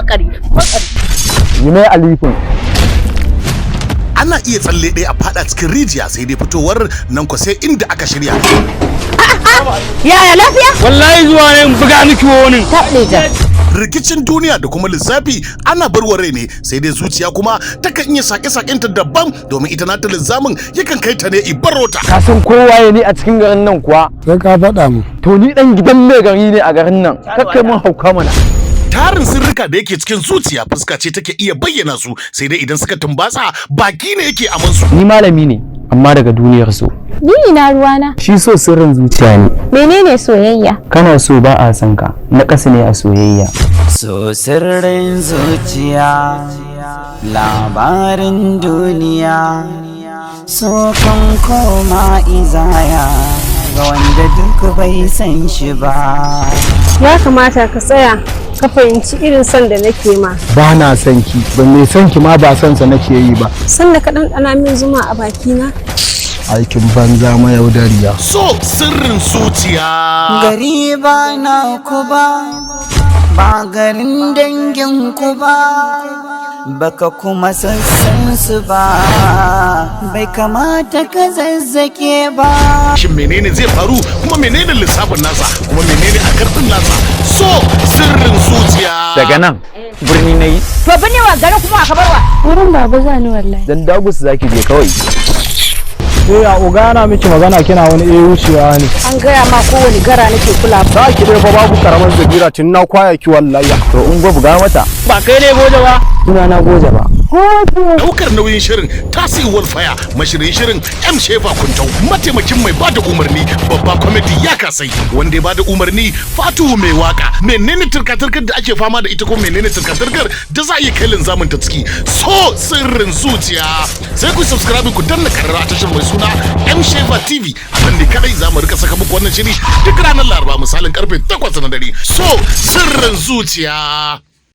makari. Yi mai alifin. Ana iya tsalle ɗaya a fada cikin rijiya sai dai fitowar nan ko sai inda aka shirya. Yaya lafiya? Wallahi zuwa ne buga miki wani. Rikicin duniya da kuma lissafi ana barware ne sai dai zuciya kuma takan iya sake-sakenta daban domin ita nata lissamin yakan kai ta ne ibarota. Ka san kowa ne a cikin garin nan kuwa? Sai ka faɗa mu. To ni dan gidan mai gari ne a garin nan. Kakkai mun hauka mana. Tarin sirrika da yake cikin zuciya fuska ce take iya bayyana su sai dai idan suka tumbatsa baki ne yake aman su. Ni malami ne amma daga duniyar so. Ni ina ruwana. Shi so sirrin zuciya ne. Menene soyayya? Kana so ba a san ka, na ƙasa ne a soyayya. So sirrin zuciya, labarin duniya, so kan koma izaya ga wanda duk bai san shi ba. Ya kamata ka tsaya ka fahimci irin son da nake ma. Ba na son ki, ban mai son ki ma ba son sa nake yi ba. San da ka ɗanɗana min zuma a bakina. Aikin banza mayaudariya. So sirrin zuciya. Gari ba na ku ba garin dangin ku ba, baka kuma sassan su ba, bai kamata ka zazzake ba. Shin menene zai faru kuma menene lissafin nasa kuma menene a karfin nasa? So sirrin zuciya. Daga nan birni na yi. To bane wa garin kuma aka barwa. Wurin baba zani wallahi. Dan dagus zaki je kawai. Ya uga na miki magana kina wani wucewa ne. An gaya ma kowane gara nake kula. Za ki dai fa babu karamar zabira tun na kwaya ki wallahi. To in buga mata. Ba kai ne goje ba. Suna na goje ba. Daukar nauyin shirin Tasi Wolfaya, mashirin shirin M Shefa Kuntau, mataimakin mai bada umarni babba comedy ya kasai, wanda ya bada umarni Fatuhu mai waka. Menene turka-turkar da ake fama da ita ko menene turka-turkar da za a iya kai linzamin ta ciki? So sirrin zuciya. Sai ku subscribe ku danna karara a tashar mai suna M Shefa TV. A nan ne kadai za mu rika saka muku wannan shiri duk ranar Laraba misalin karfe 8 na dare. So sirrin zuciya.